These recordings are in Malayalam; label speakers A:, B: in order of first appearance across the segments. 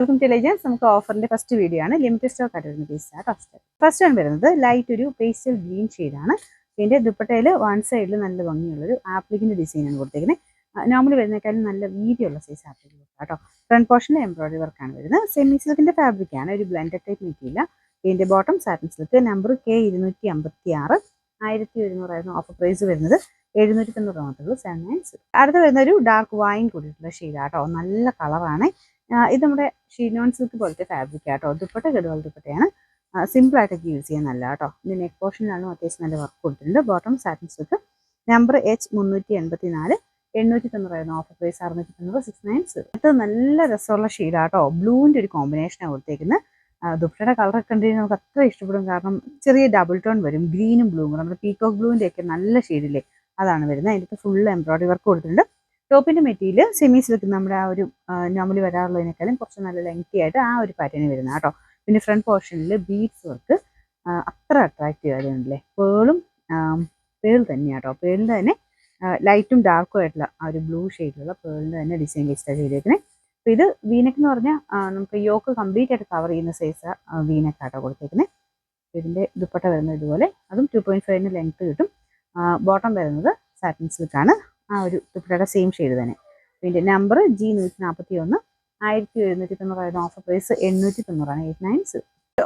A: Welcome to legends. നമുക്ക് ഓഫറിന്റെ ഫസ്റ്റ് വീഡിയോ ആണ്. ലിമിറ്റഡ് സ്റ്റോക്ക് ആയിട്ട് വരുന്ന പീസാണ്. ഫസ്റ്റ് വൺ വരുന്നത് ലൈറ്റ് ഒരു പേസ്റ്റൽ ഗ്രീൻ ഷെയ്ഡാണ്. ഇതിന്റെ ദുപ്പട്ടയിൽ വൺ സൈഡിൽ നല്ല ഭംഗിയുള്ളൊരു ആപ്ലിക്കിന്റെ ഡിസൈനാണ് കൊടുത്തേക്കുന്നത്. നോർമലി വരുന്നേക്കാളും നല്ല വീതിയുള്ള സൈസ് ആപ്ലിക് കേട്ടോ. ഫ്രണ്ട് പോർഷനിൽ എംബ്രോയിഡറി വർക്കാണ് വരുന്നത്. സെമി സിൽക്കിന്റെ ഫാബ്രിക് ആണ്, ഒരു ബ്ലെൻഡഡ് ടൈപ്പ് മെറ്റീരിയൽ. ഇതിന്റെ bottom satin silk. Number K256 1100 offer price വരുന്നത് 790 മാത്രമേ 79. അടുത്ത് വരുന്ന ഒരു ഡാർക്ക് വൈൻ കൂടിയിട്ടുള്ള ഷെയ്ഡാട്ടോ. നല്ല കളറാണ്. ഇത് നമ്മുടെ ഷിനോൺ സിൽക്ക് പോലത്തെ ഫാബ്രിക് ആട്ടോ. ദുപ്പട്ട ഗഡ്വാൾ ദുപ്പട്ടയാണ്. സിമ്പിൾ ആയിട്ടൊക്കെ യൂസ് ചെയ്യാൻ നല്ല കേട്ടോ. ഇത് നെക്ക് പോർഷനിലാണ് അത്യാവശ്യം നല്ല വർക്ക് കൊടുത്തിട്ടുണ്ട്. Bottom satin silk. Number H384 890 offer price 690 690. ഇത് നല്ല രസമുള്ള ഷെയ്ഡാട്ടോ. ബ്ലൂവിൻ്റെ ഒരു കോമ്പിനേഷനാണ് കൊടുത്തേക്കുന്നത്. ദുപ്പട്ടയുടെ കളറൊക്കെ കണ്ടുകഴിഞ്ഞാൽ നമുക്ക് അത്ര ഇഷ്ടപ്പെടും. കാരണം ചെറിയ ഡബിൾ ടോൺ വരും, ഗ്രീനും ബ്ലൂവും. നമ്മുടെ പീകോക്ക് ബ്ലൂവിൻ്റെ ഒക്കെ നല്ല ഷെയ്ഡില്ലേ, അതാണ് വരുന്നത്. അതിൻ്റെ ഫുൾ എംബ്രോയിഡറി വർക്ക് കൊടുത്തിട്ടുണ്ട്. ടോപ്പിന്റെ മെറ്റീരിയൽ സെമി സിൽക്ക്, നമ്മുടെ ആ ഒരു നോർമലി വരാറുള്ളതിനേക്കാളും കുറച്ച് നല്ല ലെങ്തി ആയിട്ട് ആ ഒരു പാറ്റേൺ വരുന്നത് കേട്ടോ. പിന്നെ ഫ്രണ്ട് പോർഷനിൽ ബീഡ്സ് വർക്ക് അത്ര അട്രാക്റ്റീവ് ആയതുകൊണ്ടല്ലേ. പേൾ തന്നെയാട്ടോ. പേളിൻ്റെ തന്നെ ലൈറ്റും ഡാർക്കും ആയിട്ടുള്ള ആ ഒരു ബ്ലൂ ഷെയ്ഡിലുള്ള പേളിൻ്റെ തന്നെ ഡിസൈൻ വെച്ചിട്ടാണ് ചെയ്തേക്കുന്നത്. അപ്പോൾ ഇത് വീനെക്ക് എന്ന് പറഞ്ഞാൽ നമുക്ക് യോക്ക് കംപ്ലീറ്റ് ആയിട്ട് കവർ ചെയ്യുന്ന സൈസ് വീനെക്കാട്ടോ കൊടുത്തേക്കുന്നത്. ഇതിൻ്റെ ദുപ്പട്ട വരുന്നത് ഇതുപോലെ, അതും 2.5 ലെങ്ത് കിട്ടും. ബോട്ടം വരുന്നത് സാറ്റിൻ സിൽക്കാണ്. ആ ഒരു ദുപ്പട്ടയുടെ സെയിം ഷെയ്ഡ് തന്നെ. ഇതിൻ്റെ number G141 1790 offer price 890 890.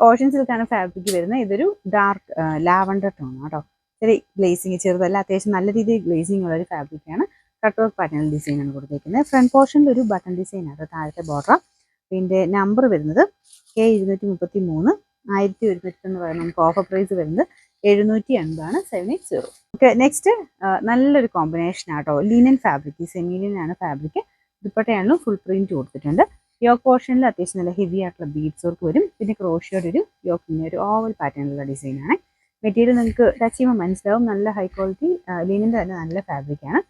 A: Ocean സിൽക്കാണ് ഫാബ്രിക് വരുന്നത്. ഇതൊരു ഡാർക്ക് ലാവണ്ടർ ടോൺ കേട്ടോ. ചെറിയ ഗ്ലേസിങ് ചെറുതല്ല, അത്യാവശ്യം നല്ല രീതിയിൽ ഗ്ലേസിങ് ഉള്ള ഒരു ഫാബ്രിക്കാണ്. കട്ട് വർക്ക് പാറ്റേൺ ഡിസൈനാണ് കൊടുത്തേക്കുന്നത്. ഫ്രണ്ട് പോർഷനിൽ ഒരു ബട്ടൺ ഡിസൈൻ ആണ് താഴത്തെ ബോർഡർ. ഇതിൻ്റെ നമ്പർ വരുന്നത് K233 1190. നമുക്ക് ഓഫർ പ്രൈസ് വരുന്നത് 780 780. ഓക്കെ, നെക്സ്റ്റ് നല്ലൊരു കോമ്പിനേഷൻ ആട്ടോ. ലിനൻ ഫാബ്രിക്, സെമി ലിനൻ ആണ് ഫാബ്രിക്. ദുപ്പട്ടയാണെങ്കിലും ഫുൾ പ്രിന്റ് കൊടുത്തിട്ടുണ്ട്. യോക്ക് പോർഷനിൽ അത്യാവശ്യം നല്ല ഹെവി ആയിട്ടുള്ള ബീഡ്സ് വർക്ക് വരും. പിന്നെ ക്രോഷിയോടെ ഒരു യോക്കിൻ്റെ ഒരു ഓവൽ പാറ്റേണിലുള്ള ഡിസൈനാണ്. മെറ്റീരിയൽ നിങ്ങൾക്ക് ടച്ച് ചെയ്യുമ്പോൾ മനസ്സിലാവും. നല്ല ഹൈ ക്വാളിറ്റി ലിനിൻ്റെ തന്നെ നല്ല ഫാബ്രിക്കാണ്.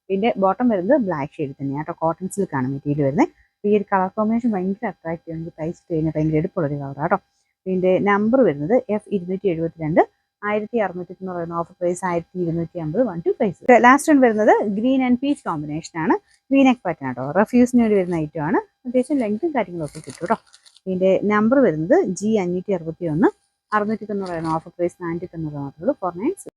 A: പിന്നെ ബോട്ടം വരുന്നത് ബ്ലാക്ക് ഷെയ്ഡ് തന്നെയാണ് കേട്ടോ. കോട്ടൺ സിൽക്കാണ് മെറ്റീരിയൽ വരുന്നത്. ഈ ഒരു കളർ കോമ്പിനേഷൻ ഭയങ്കര അട്രാക്റ്റീവ്. നമുക്ക് തയ്ച്ചിട്ട് കഴിഞ്ഞാൽ ഭയങ്കര എടുപ്പുള്ളൊരു കളറാണ് കേട്ടോ. ഇതിൻ്റെ നമ്പർ വരുന്നത് F272 1690 offer price 1250 1 2 price. Last one വരുന്നത് ഗ്രീൻ ആൻഡ് പീച്ച് കോമ്പിനേഷൻ ആണ്. വീനെക്ക് പാറ്റേൺ കേട്ടോ. റഫ്യൂസിന് വേണ്ടി വരുന്ന ഐറ്റം ആണ്. അത്യാവശ്യം ലെങ്തും കാര്യങ്ങളൊക്കെ കിട്ടും കേട്ടോ. ഇതിൻ്റെ നമ്പർ വരുന്നത് G561 690 ഓഫർ പ്രൈസ് 490 മാത്രമേ 490.